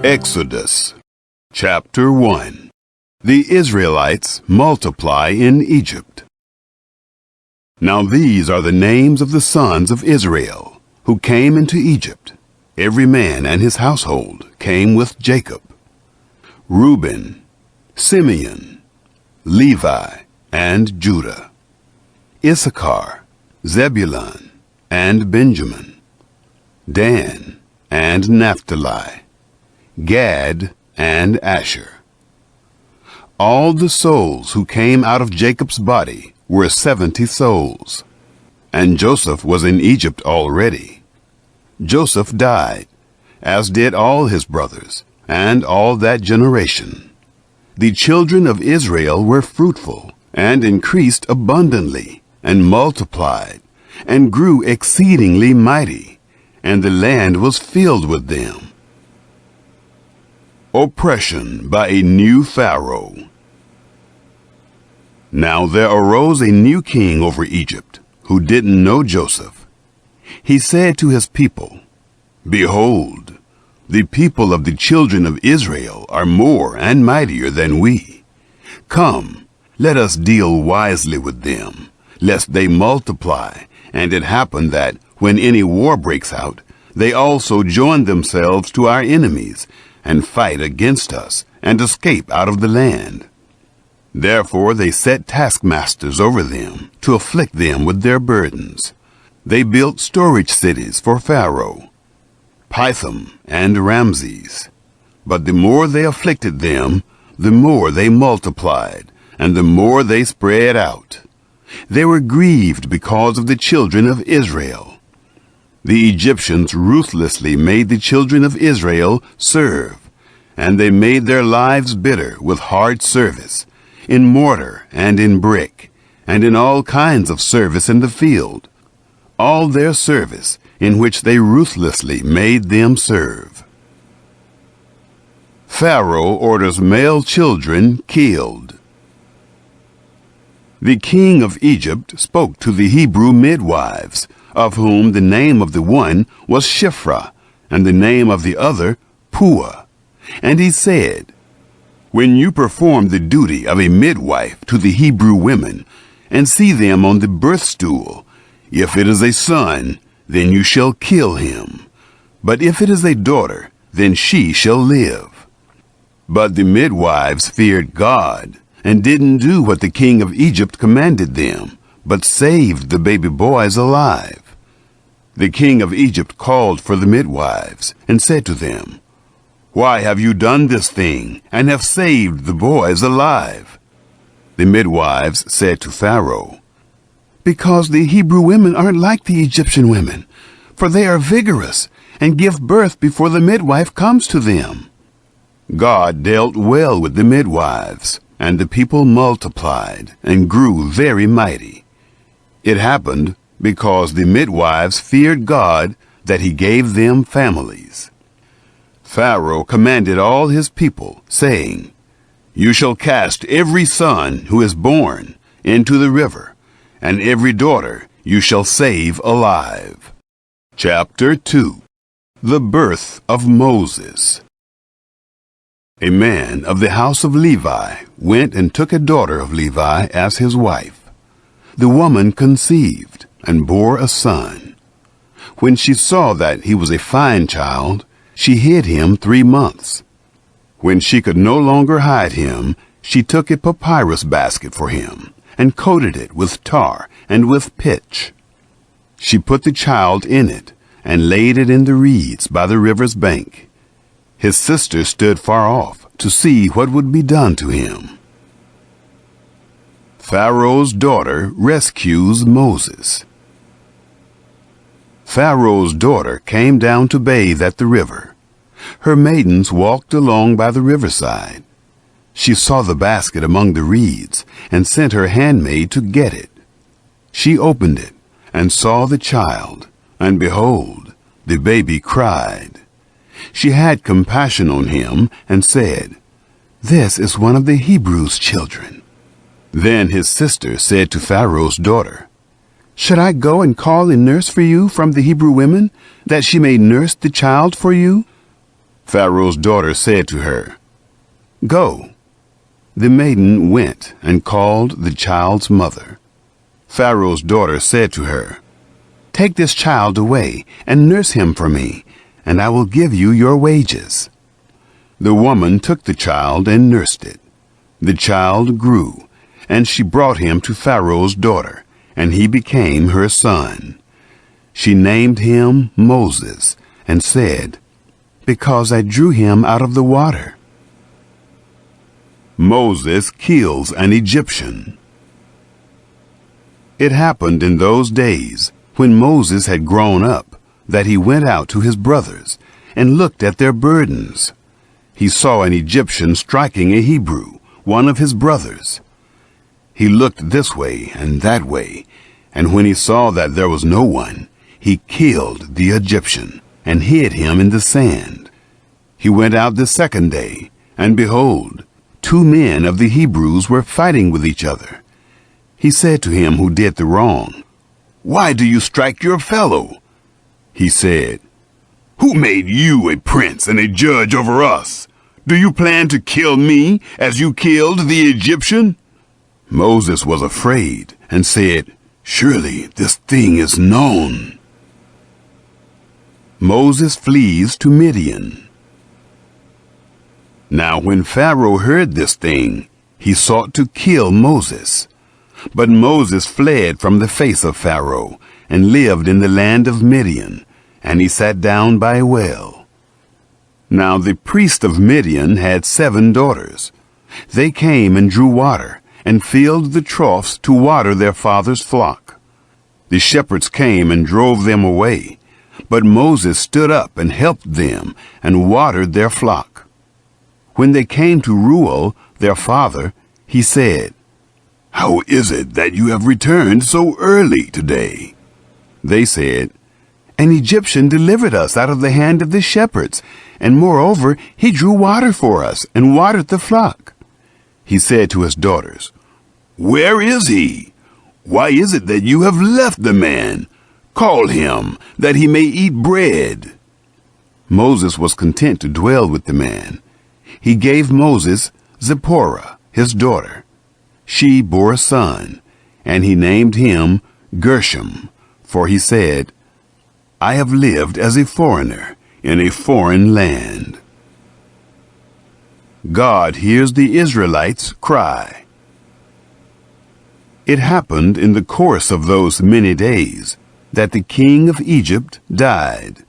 Exodus, Chapter 1. The Israelites multiply in Egypt. Now these are the names of the sons of Israel, who came into Egypt. Every man and his household came with Jacob: Reuben, Simeon, Levi, and Judah; Issachar, Zebulun, and Benjamin; Dan, and Naphtali; Gad, and Asher. All the souls who came out of Jacob's body were 70 souls. And Joseph was in Egypt already. Joseph died, as did all his brothers, and all that generation. The children of Israel were fruitful, and increased abundantly, and multiplied, and grew exceedingly mighty, and the land was filled with them. Oppression by a new Pharaoh. Now there arose a new king over Egypt, who didn't know Joseph. He said to his people, "Behold, the people of the children of Israel are more and mightier than we. Come, let us deal wisely with them, lest they multiply, and it happen that, when any war breaks out, they also join themselves to our enemies, and fight against us, and escape out of the land." Therefore they set taskmasters over them, to afflict them with their burdens. They built storage cities for Pharaoh, Pithom and Ramses. But the more they afflicted them, the more they multiplied, and the more they spread out. They were grieved because of the children of Israel. The Egyptians ruthlessly made the children of Israel serve, and they made their lives bitter with hard service, in mortar and in brick, and in all kinds of service in the field, all their service in which they ruthlessly made them serve. Pharaoh orders male children killed. The king of Egypt spoke to the Hebrew midwives, of whom the name of the one was Shiphrah, and the name of the other Puah. And he said, "When you perform the duty of a midwife to the Hebrew women, and see them on the birth stool, if it is a son, then you shall kill him. But if it is a daughter, then she shall live." But the midwives feared God, and didn't do what the king of Egypt commanded them, but saved the baby boys alive. The king of Egypt called for the midwives, and said to them, "Why have you done this thing, and have saved the boys alive?" The midwives said to Pharaoh, "Because the Hebrew women aren't like the Egyptian women, for they are vigorous, and give birth before the midwife comes to them." God dealt well with the midwives, and the people multiplied, and grew very mighty. It happened, because the midwives feared God, that he gave them families. Pharaoh commanded all his people, saying, "You shall cast every son who is born into the river, and every daughter you shall save alive." Chapter 2. The birth of Moses. A man of the house of Levi went and took a daughter of Levi as his wife. The woman conceived and bore a son. When she saw that he was a fine child, she hid him 3 months. When she could no longer hide him, she took a papyrus basket for him, and coated it with tar and with pitch. She put the child in it, and laid it in the reeds by the river's bank. His sister stood far off to see what would be done to him. Pharaoh's daughter rescues Moses. Pharaoh's daughter came down to bathe at the river. Her maidens walked along by the riverside. She saw the basket among the reeds, and sent her handmaid to get it. She opened it, and saw the child, and behold, the baby cried. She had compassion on him, and said, "This is one of the Hebrews' children." Then his sister said to Pharaoh's daughter, "Should I go and call a nurse for you from the Hebrew women, that she may nurse the child for you?" Pharaoh's daughter said to her, "Go." The maiden went and called the child's mother. Pharaoh's daughter said to her, "Take this child away and nurse him for me, and I will give you your wages." The woman took the child and nursed it. The child grew, and she brought him to Pharaoh's daughter, and he became her son. She named him Moses, and said, "Because I drew him out of the water." Moses kills an Egyptian. It happened in those days, when Moses had grown up, that he went out to his brothers and looked at their burdens. He saw an Egyptian striking a Hebrew, one of his brothers. He looked this way and that way, and when he saw that there was no one, he killed the Egyptian and hid him in the sand. He went out the second day, and behold, 2 men of the Hebrews were fighting with each other. He said to him who did the wrong, "Why do you strike your fellow?" He said, "Who made you a prince and a judge over us? Do you plan to kill me as you killed the Egyptian?" Moses was afraid and said, "Surely this thing is known." Moses flees to Midian. Now when Pharaoh heard this thing, he sought to kill Moses. But Moses fled from the face of Pharaoh, and lived in the land of Midian, and he sat down by a well. Now the priest of Midian had 7 daughters. They came and drew water, and filled the troughs to water their father's flock. The shepherds came and drove them away, but Moses stood up and helped them, and watered their flock. When they came to Reuel, their father, he said, "How is it that you have returned so early today?" They said, "An Egyptian delivered us out of the hand of the shepherds, and moreover, he drew water for us and watered the flock." He said to his daughters, "Where is he? Why is it that you have left the man? Call him, that he may eat bread." Moses was content to dwell with the man. He gave Moses Zipporah, his daughter. She bore a son, and he named him Gershom, for he said, "I have lived as a foreigner in a foreign land." God hears the Israelites cry. It happened in the course of those many days that the king of Egypt died,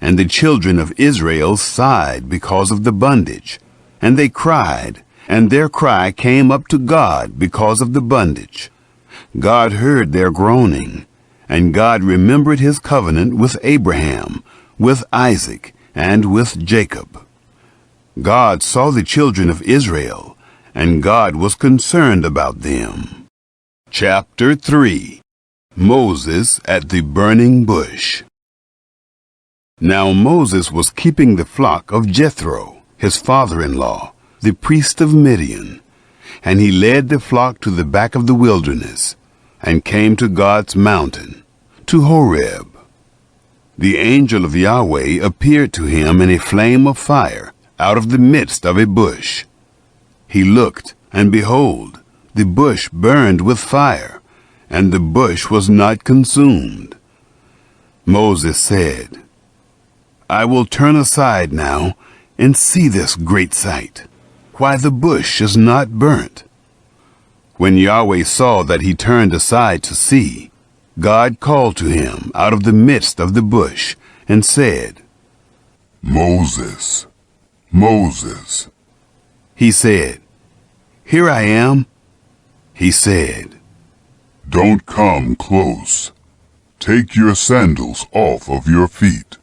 and the children of Israel sighed because of the bondage, and they cried, and their cry came up to God because of the bondage. God heard their groaning, and God remembered his covenant with Abraham, with Isaac, and with Jacob. God saw the children of Israel, and God was concerned about them. Chapter 3. Moses at the burning bush. Now Moses was keeping the flock of Jethro, his father-in-law, the priest of Midian, and he led the flock to the back of the wilderness, and came to God's mountain, to Horeb. The angel of Yahweh appeared to him in a flame of fire out of the midst of a bush. He looked, and behold, the bush burned with fire, and the bush was not consumed. Moses said, "I will turn aside now and see this great sight, why the bush is not burnt." When Yahweh saw that he turned aside to see, God called to him out of the midst of the bush and said, "Moses, Moses." He said, "Here I am." He said, "Don't come close. Take your sandals off of your feet,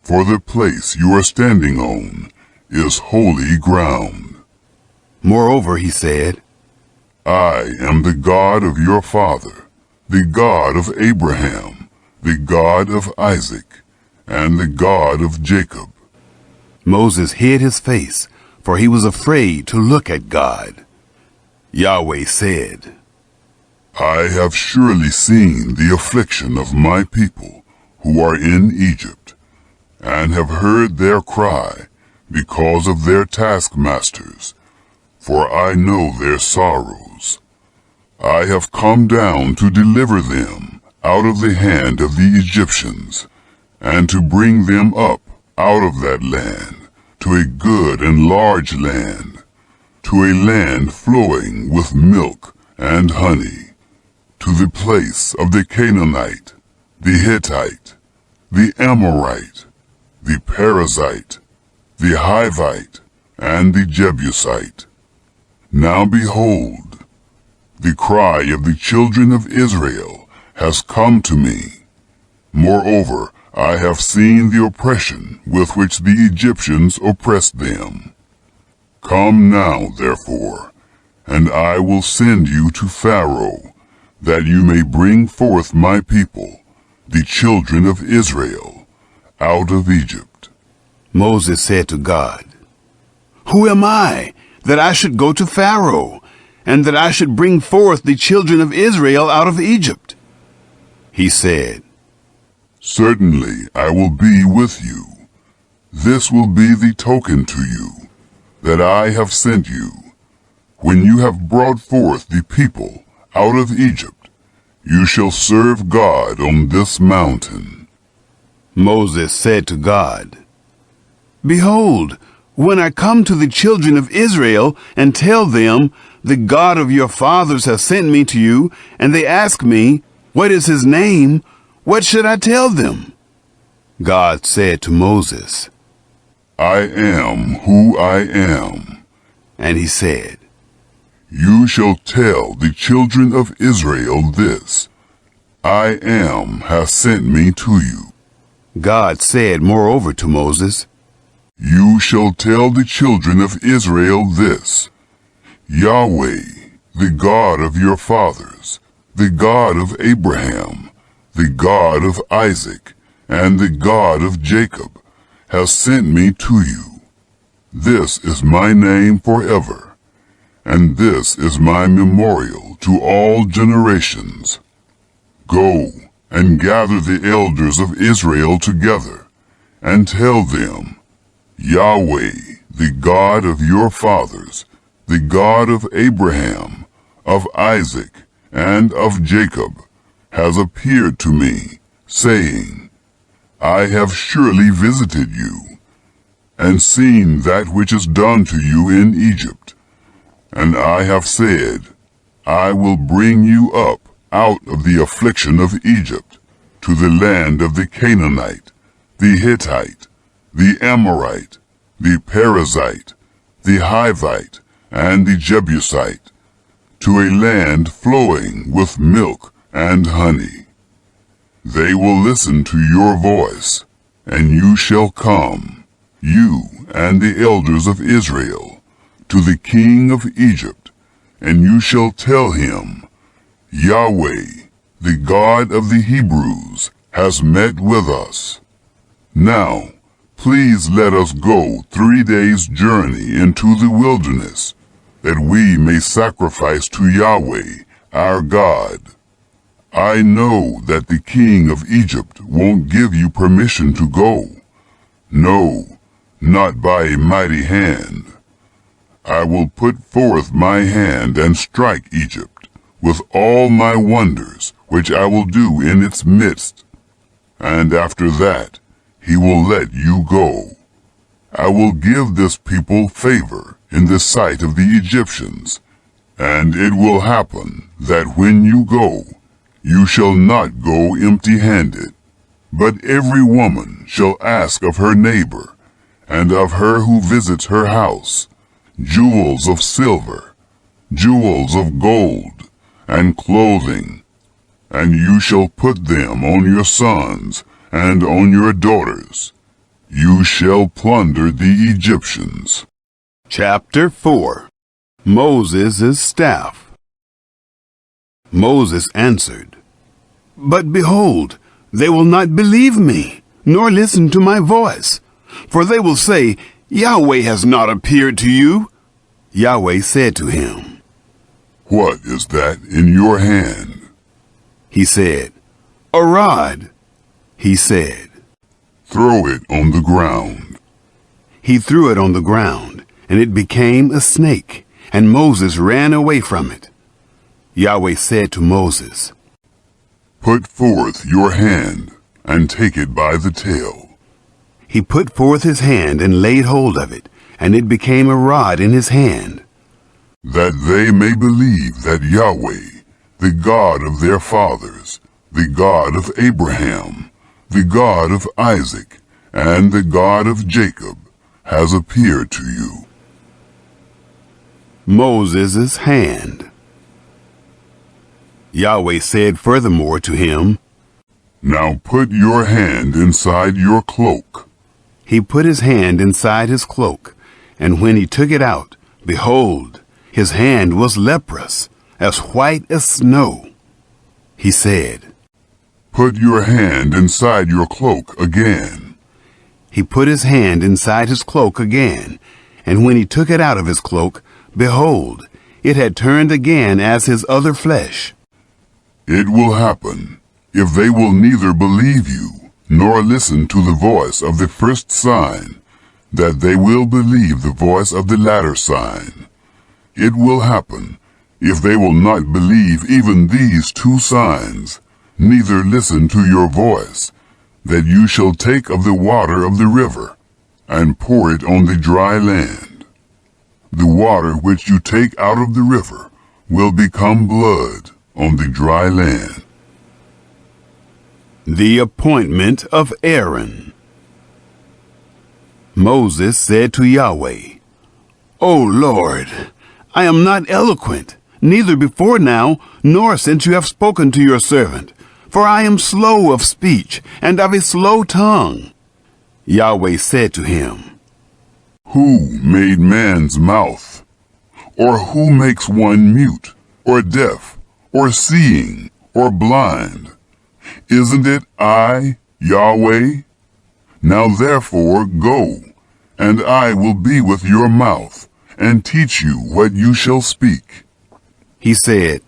for the place you are standing on is holy ground." Moreover, he said, "I am the God of your father, the God of Abraham, the God of Isaac, and the God of Jacob." Moses hid his face, for he was afraid to look at God. Yahweh said, "I have surely seen the affliction of my people who are in Egypt, and have heard their cry because of their taskmasters, for I know their sorrows. I have come down to deliver them out of the hand of the Egyptians, and to bring them up out of that land to a good and large land, to a land flowing with milk and honey, to the place of the Canaanite, the Hittite, the Amorite, the Perizzite, the Hivite, and the Jebusite. Now behold, the cry of the children of Israel has come to me. Moreover, I have seen the oppression with which the Egyptians oppressed them. Come now, therefore, and I will send you to Pharaoh, that you may bring forth my people, the children of Israel, out of Egypt. Moses said to God, Who am I, that I should go to Pharaoh, and that I should bring forth the children of Israel out of Egypt? He said, Certainly I will be with you. This will be the token to you, that I have sent you. When you have brought forth the people out of Egypt, you shall serve God on this mountain. Moses said to God, Behold, when I come to the children of Israel and tell them, The God of your fathers has sent me to you, and they ask me, What is his name? What should I tell them? God said to Moses, I am who I am. And he said, You shall tell the children of Israel this, I am has sent me to you. God said moreover to Moses, You shall tell the children of Israel this, Yahweh, the God of your fathers, the God of Abraham, the God of Isaac, and the God of Jacob, has sent me to you. This is my name forever, and this is my memorial to all generations. Go and gather the elders of Israel together, and tell them, Yahweh, the God of your fathers, the God of Abraham, of Isaac, and of Jacob, has appeared to me, saying, I have surely visited you, and seen that which is done to you in Egypt. And I have said, I will bring you up out of the affliction of Egypt, to the land of the Canaanite, the Hittite, the Amorite, the Perizzite, the Hivite, and the Jebusite, to a land flowing with milk and honey. They will listen to your voice, and you shall come, you and the elders of Israel, to the king of Egypt, and you shall tell him, Yahweh, the God of the Hebrews, has met with us. Now, please let us go 3 days' journey into the wilderness, that we may sacrifice to Yahweh, our God. I know that the king of Egypt won't give you permission to go. No, not by a mighty hand. I will put forth my hand and strike Egypt with all my wonders which I will do in its midst. And after that, he will let you go. I will give this people favor in the sight of the Egyptians, and it will happen that when you go, you shall not go empty-handed, but every woman shall ask of her neighbor, and of her who visits her house, jewels of silver, jewels of gold, and clothing, and you shall put them on your sons and on your daughters. You shall plunder the Egyptians. Chapter 4. Moses' Staff. Moses answered, But behold, they will not believe me, nor listen to my voice. For they will say, Yahweh has not appeared to you. Yahweh said to him, What is that in your hand? He said, A rod. He said, Throw it on the ground. He threw it on the ground, and it became a snake, and Moses ran away from it. Yahweh said to Moses, "Put forth your hand, and take it by the tail." He put forth his hand and laid hold of it, and it became a rod in his hand. "That they may believe that Yahweh, the God of their fathers, the God of Abraham, the God of Isaac, and the God of Jacob, has appeared to you." Moses' hand. Yahweh said furthermore to him, "Now put your hand inside your cloak." He put his hand inside his cloak, and when he took it out, behold, his hand was leprous, as white as snow. He said, "Put your hand inside your cloak again." He put his hand inside his cloak again, and when he took it out of his cloak, behold, it had turned again as his other flesh. "It will happen, if they will neither believe you, nor listen to the voice of the first sign, that they will believe the voice of the latter sign. It will happen, if they will not believe even these two signs, neither listen to your voice, that you shall take of the water of the river, and pour it on the dry land. The water which you take out of the river will become blood on the dry land." The appointment of Aaron. Moses said to Yahweh, "O Lord, I am not eloquent, neither before now, nor since you have spoken to your servant, for I am slow of speech, and of a slow tongue." Yahweh said to him, "Who made man's mouth? Or who makes one mute, or deaf, or seeing, or blind? Isn't it I, Yahweh? Now therefore go, and I will be with your mouth, and teach you what you shall speak." He said,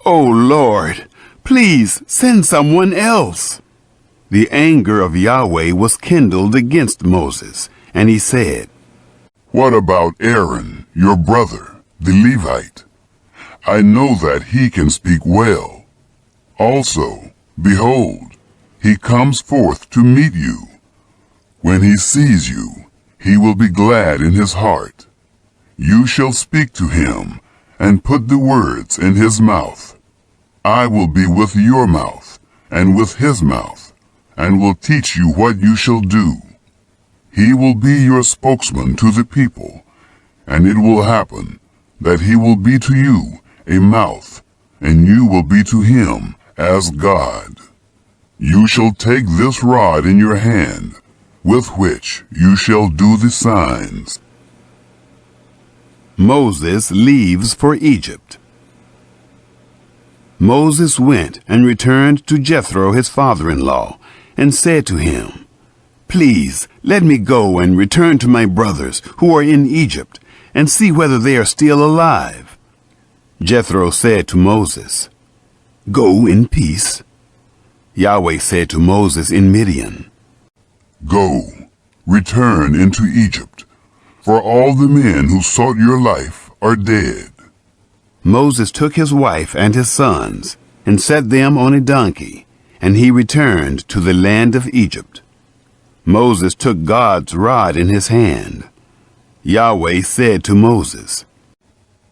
"O Lord, please send someone else." The anger of Yahweh was kindled against Moses, and he said, "What about Aaron, your brother, the Levite? I know that he can speak well. Also, behold, he comes forth to meet you. When he sees you, he will be glad in his heart. You shall speak to him, and put the words in his mouth. I will be with your mouth, and with his mouth, and will teach you what you shall do. He will be your spokesman to the people, and it will happen that he will be to you a mouth, and you will be to him as God. You shall take this rod in your hand, with which you shall do the signs." Moses leaves for Egypt. Moses went and returned to Jethro his father-in-law, and said to him, "Please let me go and return to my brothers who are in Egypt, and see whether they are still alive." Jethro said to Moses, "Go in peace." Yahweh said to Moses in Midian, "Go, return into Egypt, for all the men who sought your life are dead." Moses took his wife and his sons, and set them on a donkey, and he returned to the land of Egypt. Moses took God's rod in his hand. Yahweh said to Moses,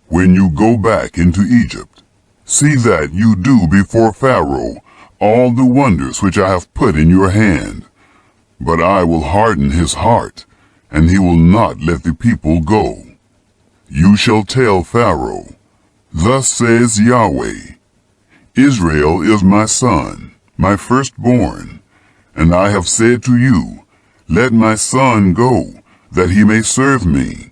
"When you go back into Egypt, see that you do before Pharaoh all the wonders which I have put in your hand. But I will harden his heart, and he will not let the people go. You shall tell Pharaoh, 'Thus says Yahweh, Israel is my son, my firstborn, and I have said to you, Let my son go, that he may serve me.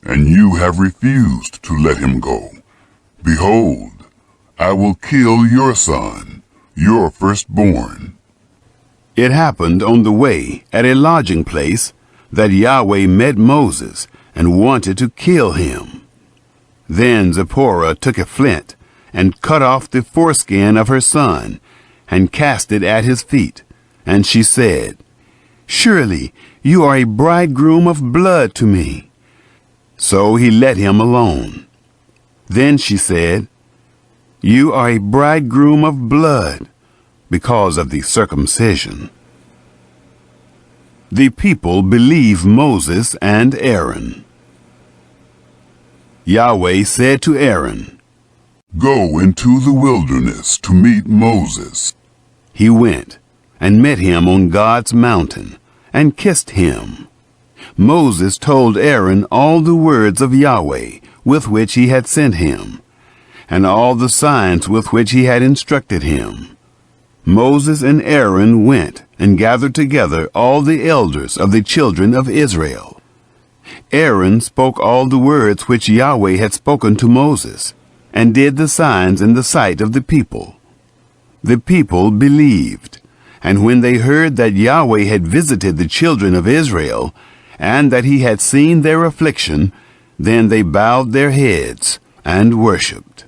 And you have refused to let him go. Behold, I will kill your son, your firstborn.'" It happened on the way at a lodging place that Yahweh met Moses and wanted to kill him. Then Zipporah took a flint and cut off the foreskin of her son and cast it at his feet. And she said, Surely you are a bridegroom of blood to me." So he let him alone. Then she said, "You are a bridegroom of blood because of the circumcision." The people believe Moses and Aaron. Yahweh said to Aaron, "Go into the wilderness to meet Moses." He went and met him on God's mountain and kissed him. Moses told Aaron all the words of Yahweh with which he had sent him, and all the signs with which he had instructed him. Moses and Aaron went and gathered together all the elders of the children of Israel. Aaron spoke all the words which Yahweh had spoken to Moses, and did the signs in the sight of the people. The people believed, and when they heard that Yahweh had visited the children of Israel, and that he had seen their affliction, then they bowed their heads and worshipped.